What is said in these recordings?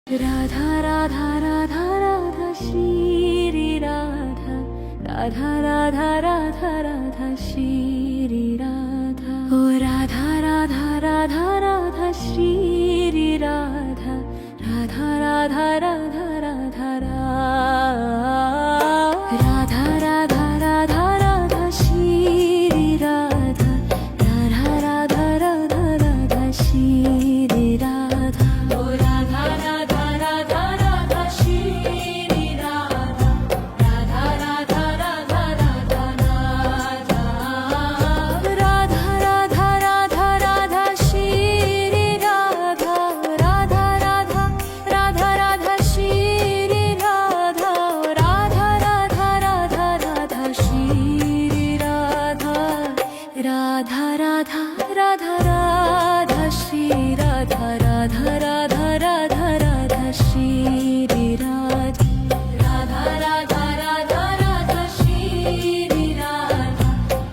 राधा राधा राधा राधा श्री राधा राधा राधा राधा राधा श्री राधा ओ राधा राधा राधा राधा श्री राधा राधा राधा राधा राधा राधा राधा राधा राधा श्री राधा राधा राधा राधा राधा श्री राधा ओ राधा राधा राधा राधा श्री राधा राधा राधा राधा राधा राधा राधा राधा राधा श्री राधा राधा राधा राधा राधा श्री राधा राधा राधा राधा राधा श्री राधा राधा राधा राधा राधा श्री राधा राधा राधा राधा राधा श्री राधा राधा राधा राधा राधा श्री राधा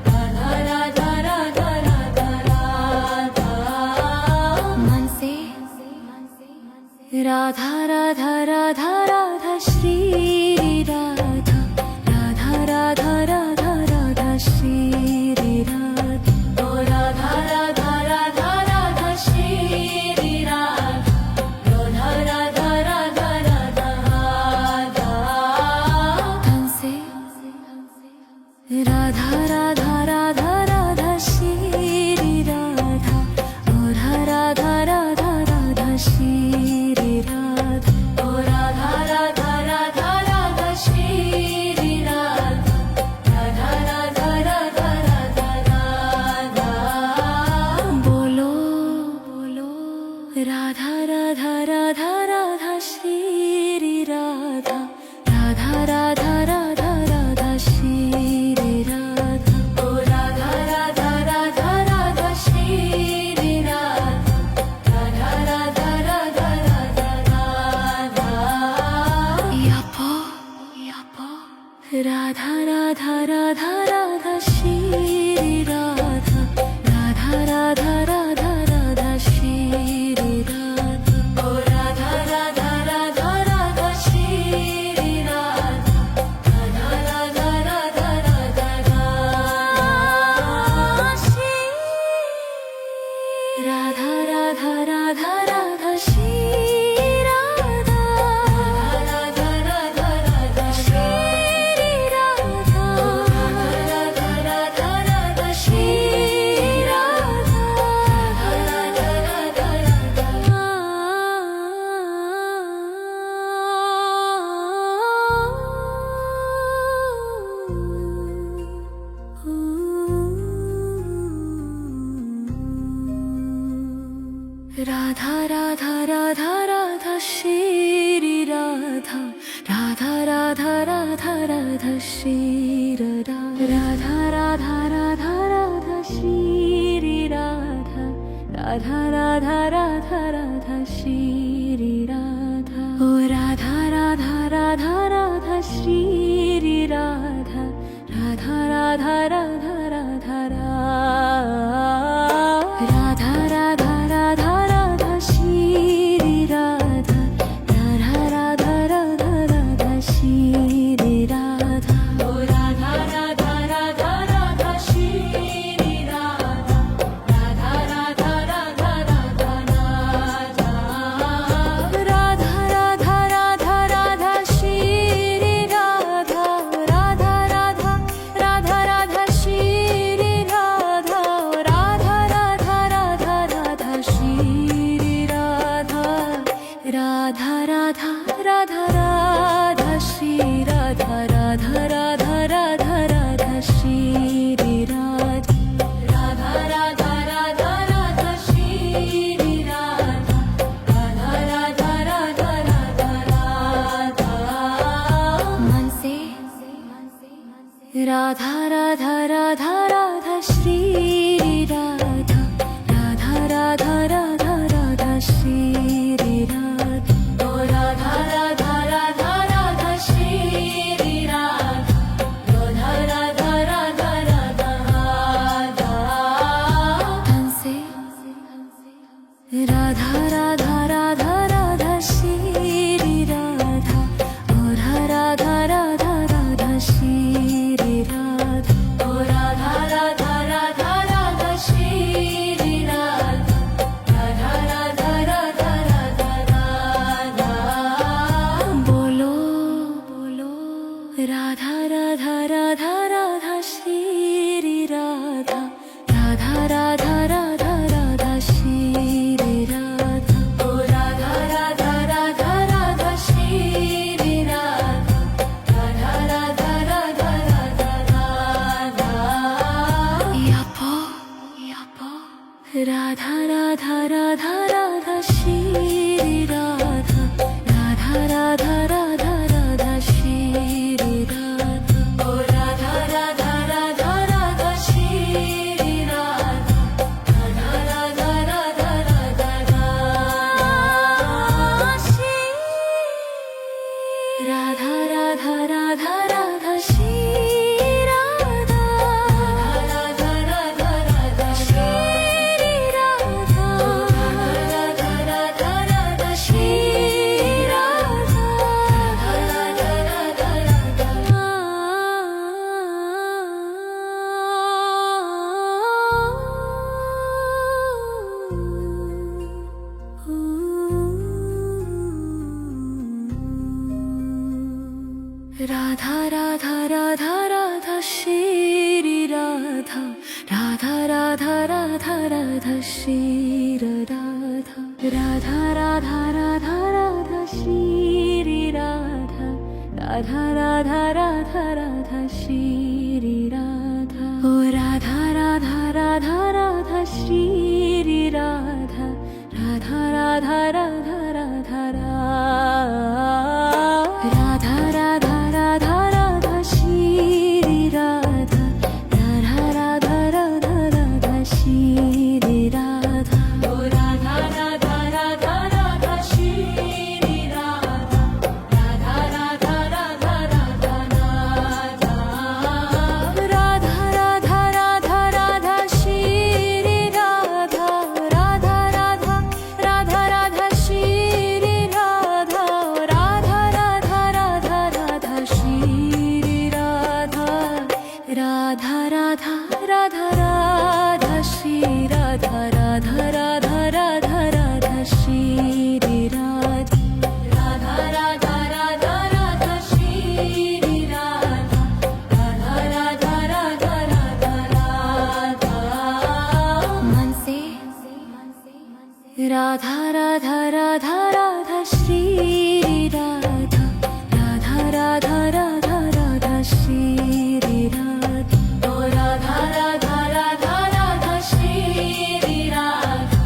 राधा राधा राधा राधा राधा मन से राधा राधा राधा राधा श्री राधा राधा राधा राधा राधा श्री राधा ओ राधा राधा राधा राधा श्री राधा राधा राधा राधा राधा धन से राधा राधा राधा राधा श्री राधा ओ राधा राधा राधा श्री राधा ओ राधा राधा राधा राधा श्री राधा राधा राधा राधा राधा राधा बोलो बोलो राधा राधा राधा राधा श्री राधा राधा राधा राधा राधा श्री राधा ओ राधा राधा राधा राधा श्री राधा राधा राधा राधा राधा राधा यापो यापो राधा राधा राधा राधा श्री राधा राधा राधा राधा राधा श्री राधा ओ राधा राधा राधा राधा श्री राधा राधा राधा राधा राधा राधा श्री राधा राधा राधा राधा श्री राधा राधा राधा राधा श्री राधा राधा राधा राधा श्री राधा राधा राधा राधा राधा राधा राधा राधा श्री राधा राधा राधा राधा राधा श्री राधा राधा राधा राधा राधा श्री राधा राधा राधा राधा राधा श्री राधा ओ राधा राधा राधा राधा श्री राधा राधा राधा राधा राधा राधा राधा राधा राधा श्री राधा राधा राधा राधा राधा श्री राधा ओ राधा राधा राधा राधा श्री राधा राधा राधा राधा राधा राधा राधा राधा राधा श्री राधा राधा राधा राधा राधा श्री राधा राधा राधा राधा राधा श्री राधा राधा राधा राधा राधा श्री राधा राधा राधा राधा राधा श्री राधा राधा राधा राधा राधा श्री राधा राधा राधा राधा राधा राधा मन से राधा राधा राधा राधा श्री राधा राधा राधा राधा राधा श्री राधा ओ राधा राधा राधा राधा श्री राधा राधा राधा राधा राधा राधा धन से राधा राधा राधा राधा श्री राधा राधा राधा श्री राधा राधा राधा राधा श्री राधा राधा राधा राधा श्री राधा राधा राधा राधा राधा राधा राधा श्री राधा राधा राधा राधा राधा श्री राधा राधा राधा राधा राधा श्री राधा राधा राधा राधा राधा श्री राधा ओ राधा राधा राधा राधा श्री राधा राधा राधा राधा राधा राधा राधा राधा राधा श्री राधा राधा राधा राधा राधा श्री राधा ओ राधा राधा राधा राधा श्री राधा राधा राधा राधा राधा राधा राधा राधा राधा श्री राधा राधा राधा राधा राधा श्री राधा राधा राधा राधा राधा श्री राधा राधा राधा राधा राधा श्री राधा राधा राधा राधा राधा श्री राधा राधा राधा राधा राधा श्री राधा राधा राधा राधा राधा राधा मन से राधा राधा राधा राधा श्री राधा राधा राधा राधा राधा श्री राधा ओ राधा राधा राधा राधा श्री राधा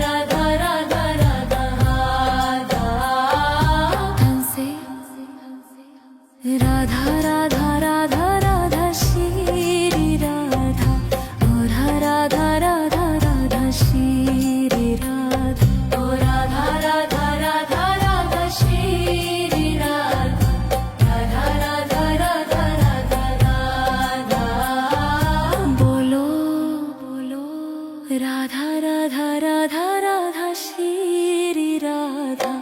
राधा राधा राधा राधा धन से राधा राधा राधा राधा श्री राधा ओ राधा राधा राधा श्री राधा ओ राधा राधा राधा राधा श्री राधा राधा राधा राधा राधा राधा बोलो बोलो राधा राधा राधा राधा श्री राधा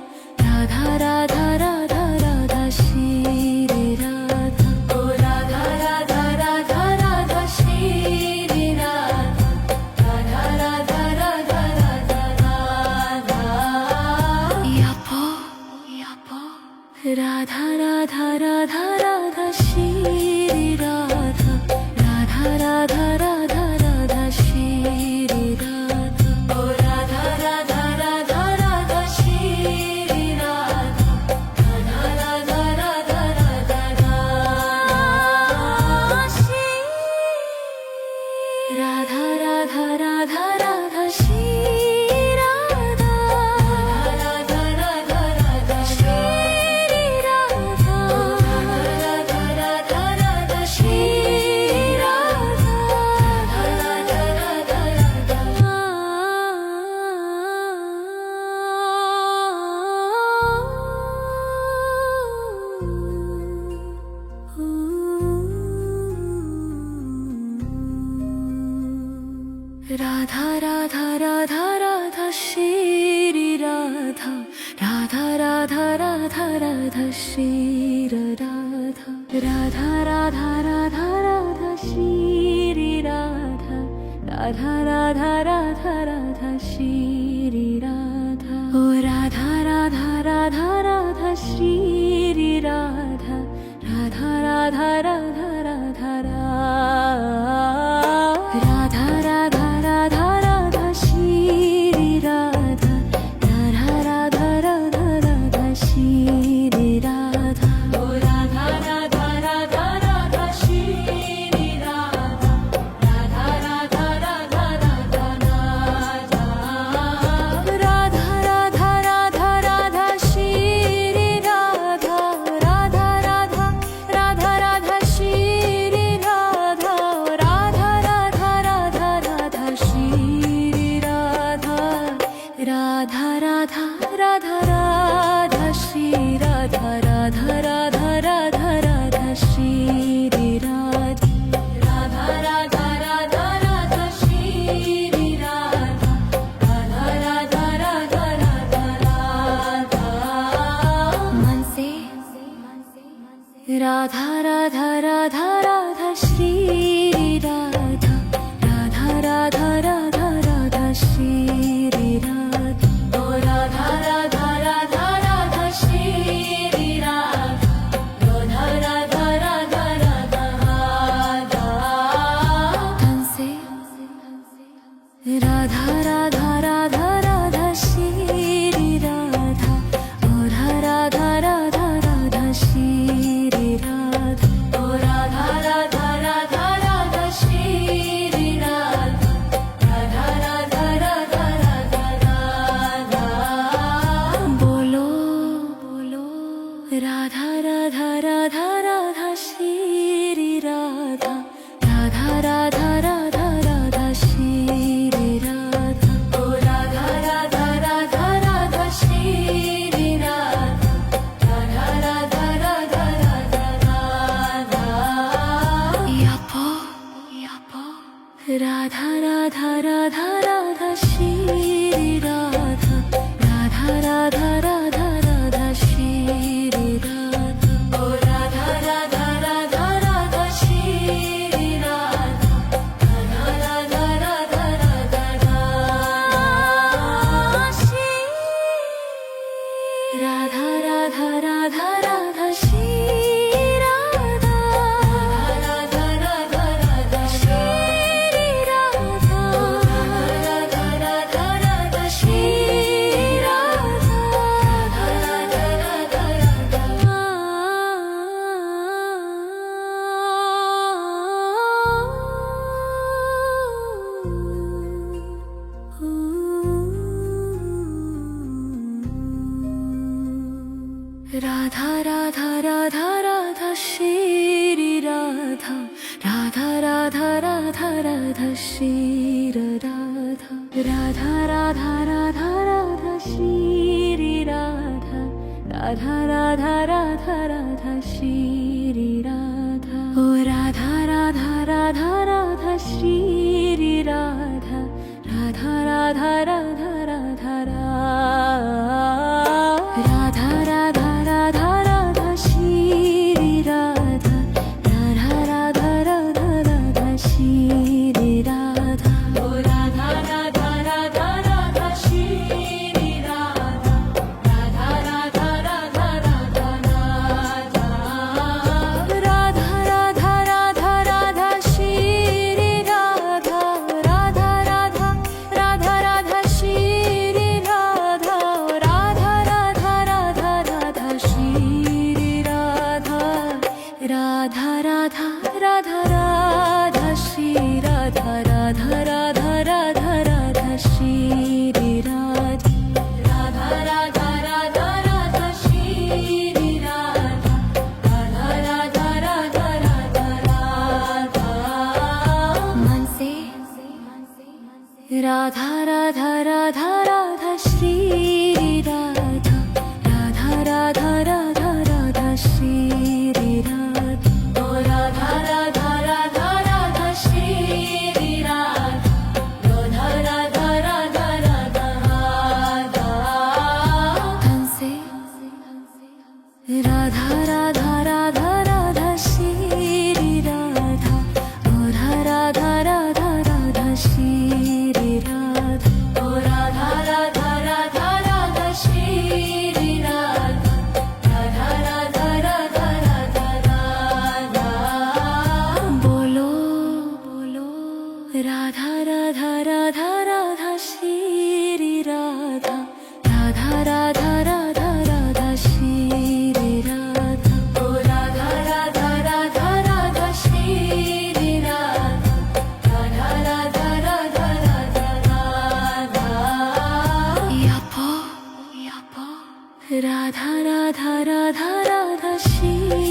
राधा राधा राधा राधा श्री राधा ओ राधा राधा राधा राधा श्री राधा राधा राधा राधा राधा राधा यापो यापो राधा राधा राधा राधा श्री राधा राधा राधा राधा राधा श्री राधा ओ राधा राधा राधा राधा श्री राधा राधा राधा राधा राधा राधा श्री राधा राधा राधा राधा श्री राधा राधा राधा राधा श्री राधा राधा राधा राधा श्री राधा राधा राधा राधा राधा राधा राधा राधा श्री राधा राधा राधा राधा राधा श्री राधा राधा राधा राधा राधा श्री राधा राधा राधा राधा राधा श्री राधा ओ राधा राधा राधा राधा श्री राधा राधा राधा राधा राधा राधा राधा राधा राधा श्री राधा राधा राधा राधा राधा श्री राधा ओ राधा राधा राधा राधा श्री राधा राधा राधा राधा राधा राधा राधा राधा राधा श्री राधा राधा राधा राधा राधा श्री राधा राधा राधा राधा श्री राधा राधा राधा राधा राधा श्री राधा ओ राधा राधा राधा राधा श्री राधा राधा राधा राधा राधा हंसे राधा राधा राधा राधा श्री राधा ओ राधा राधा राधा श्री राधा ओ राधा राधा राधा राधा श्री राधा राधा राधा राधा राधा राधा बोलो बोलो राधा राधा राधा राधा श्री राधा राधा राधा राधा राधा श्री राधा ओ राधा राधा राधा राधा श्री राधा राधा राधा राधा राधा राधा यापो यापो राधा राधा राधा राधा श्री राधा राधा राधा राधा राधा श्री राधा ओ राधा राधा राधा राधा श्री राधा राधा राधा राधा राधा राधा श्री राधा राधा राधा राधा श्री राधा राधा राधा राधा श्री राधा राधा राधा राधा श्री राधा राधा राधा राधा राधा राधा राधा राधा श्री राधा राधा राधा राधा राधा श्री राधा राधा राधा राधा राधा श्री राधा राधा राधा राधा राधा श्री राधा ओ राधा राधा राधा राधा श्री राधा राधा राधा राधा राधा राधा राधा राधा राधा श्री राधा राधा राधा राधा राधा श्री राधा ओ राधा राधा राधा राधा श्री राधा राधा राधा राधा राधा राधा राधा राधा राधा श्री राधा राधा राधा राधा राधा श्री राधा राधा राधा राधा राधा श्री राधा राधा राधा राधा राधा श्री राधा राधा राधा राधा राधा श्री राधा राधा राधा राधा राधा श्री राधा राधा राधा राधा राधा राधा मन से राधा राधा राधा राधा श्री राधा राधा राधा राधा राधा श्री राधा ओ राधा राधा राधा राधा श्री राधा राधा राधा राधा राधा राधा हंसे राधा राधा राधा राधा श्री राधा ओ राधा राधा राधा श्री राधा ओ राधा राधा राधा राधा श्री राधा राधा राधा राधा राधा राधा बोलो बोलो राधा राधा राधा राधा श्री राधा राधा राधा राधा राधा श्री राधा ओ राधा राधा राधा राधा श्री राधा राधा राधा राधा राधा राधा यापो यापो राधा राधा राधा राधा श्री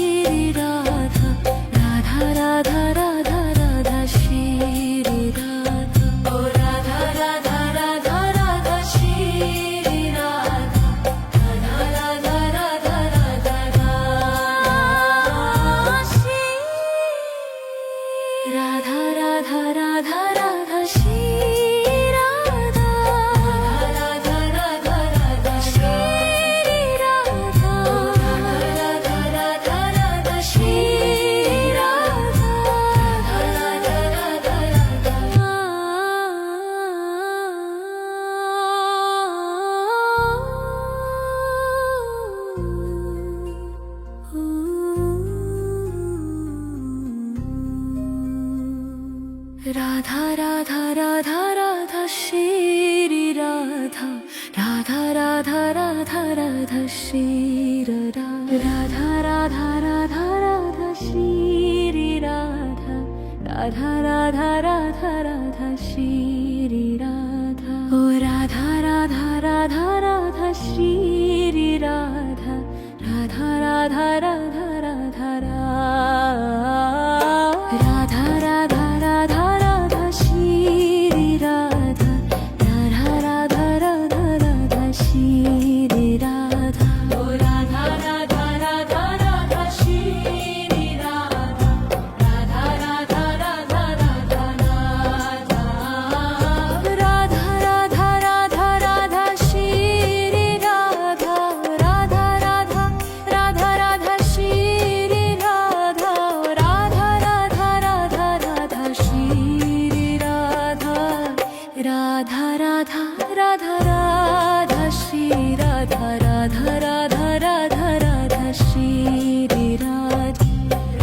राधा राधा राधा राधा राधा श्री राधा ओ राधा राधा राधा राधा श्री राधा राधा राधा राधा राधा राधा श्री राधा राधा राधा राधा श्री राधा राधा राधा राधा श्री राधा राधा राधा राधा श्री राधा राधा राधा राधा श्री राधा राधा राधा राधा राधा श्री राधा राधा राधा राधा श्री राधा राधा राधा राधा राधा श्री राधा ओ राधा राधा राधा राधा श्री राधा राधा राधा राधा राधा राधा राधा राधा राधा श्री राधा राधा राधा राधा राधा श्री राधा ओ राधा राधा राधा राधा श्री राधा राधा राधा राधा राधा राधा राधा राधा राधा श्री राधा राधा राधा राधा राधा श्री राधा राधा राधा राधा राधा श्री राधा राधा राधा राधा राधा श्री राधा राधा राधा राधा राधा श्री राधा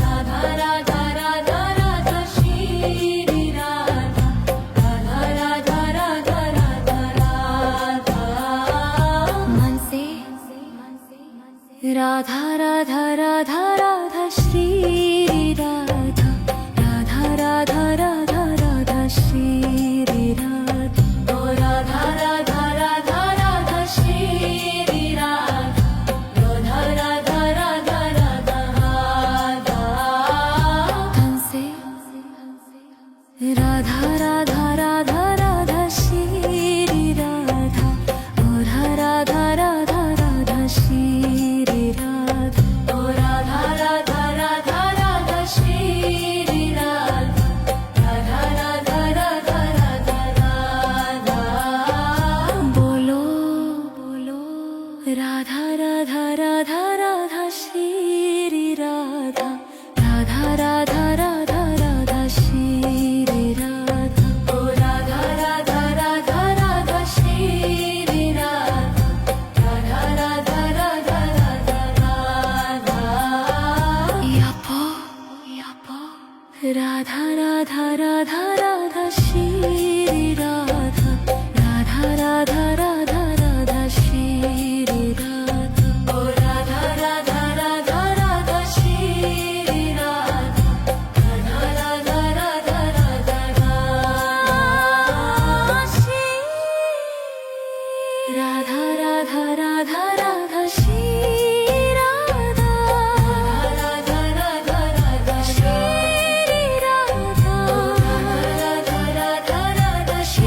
राधा राधा राधा राधा श्री राधा राधा राधा राधा राधा राधा मन से राधा राधा राधा राधा श्री राधा राधा राधा राधा राधा श्री राधा ओ राधा राधा राधा राधा श्री राधा राधा राधा राधा राधा राधा मन से राधा राधा राधा राधा श्री राधा ओ राधा राधा राधा श्री राधा ओ राधा राधा राधा राधा श्री राधा राधा राधा राधा राधा राधा बोलो बोलो राधा राधा राधा राधा श्री राधा राधा राधा राधा राधा श्री राधा ओ राधा राधा राधा राधा श्री राधा राधा राधा राधा राधा राधा यापो यापो राधा राधा राधा राधा श्री राधा राधा राधा राधा राधा श्री राधा ओ राधा राधा राधा राधा श्री राधा राधा राधा राधा राधा राधा श्री राधा राधा राधा राधा श्री राधा राधा राधा राधा श्री राधा राधा राधा राधा श्री राधा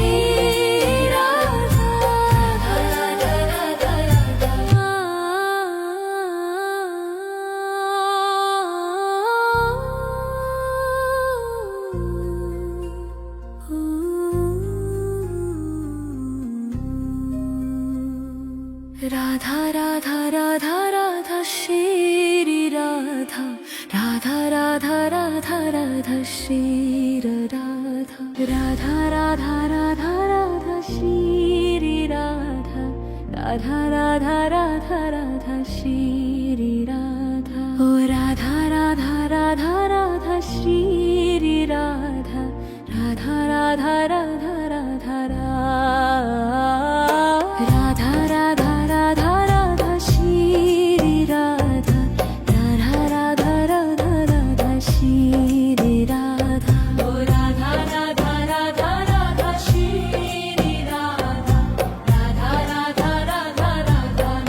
राधा राधा राधा राधा राधा राधा श्री राधा राधा राधा राधा राधा श्री राधा राधा राधा राधा राधा श्री राधा राधा राधा राधा राधा श्री राधा ओ राधा राधा राधा राधा श्री राधा राधा राधा राधा राधा राधा राधा राधा राधा श्री राधा राधा राधा राधा राधा श्री राधा ओ राधा राधा राधा राधा श्री राधा राधा राधा राधा राधा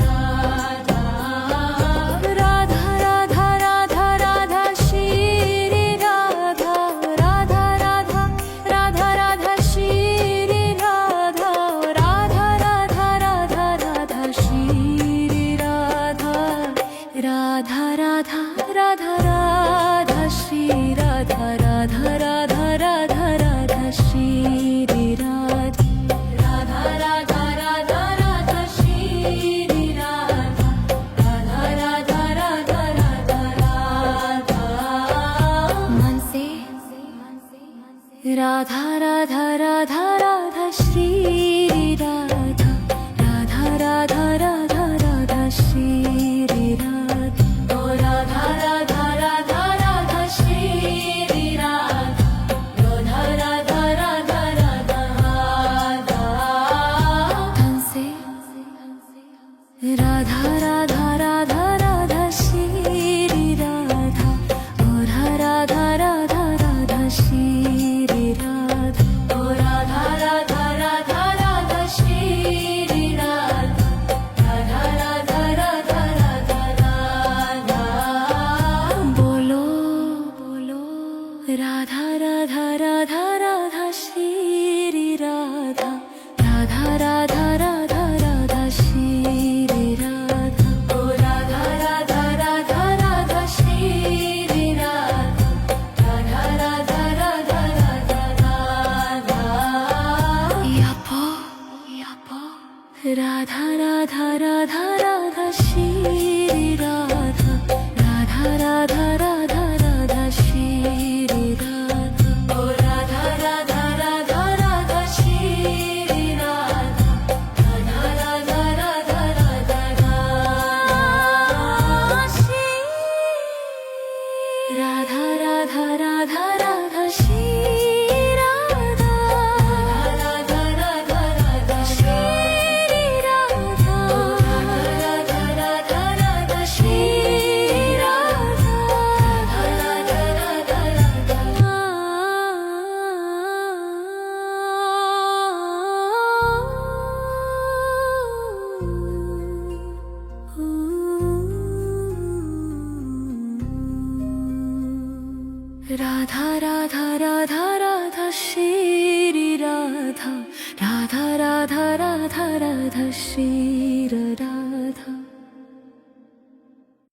राधा राधा राधा राधा श्री राधा राधा राधा राधा राधा श्री राधा राधा राधा राधा राधा श्री राधा राधा राधा राधा राधा श्री राधा राधा राधा राधा राधा श्री राधा राधा राधा राधा राधा श्री राधा राधा राधा राधा राधा राधा मन से राधा राधा राधा राधा श्री राधा राधा राधा राधा राधा श्री राधा ओ राधा राधा राधा राधा श्री राधा राधा राधा রাধা রাধা রাধা রাধা শ্রী রাধা রাধা রাধা রাধা রাধা শ্রী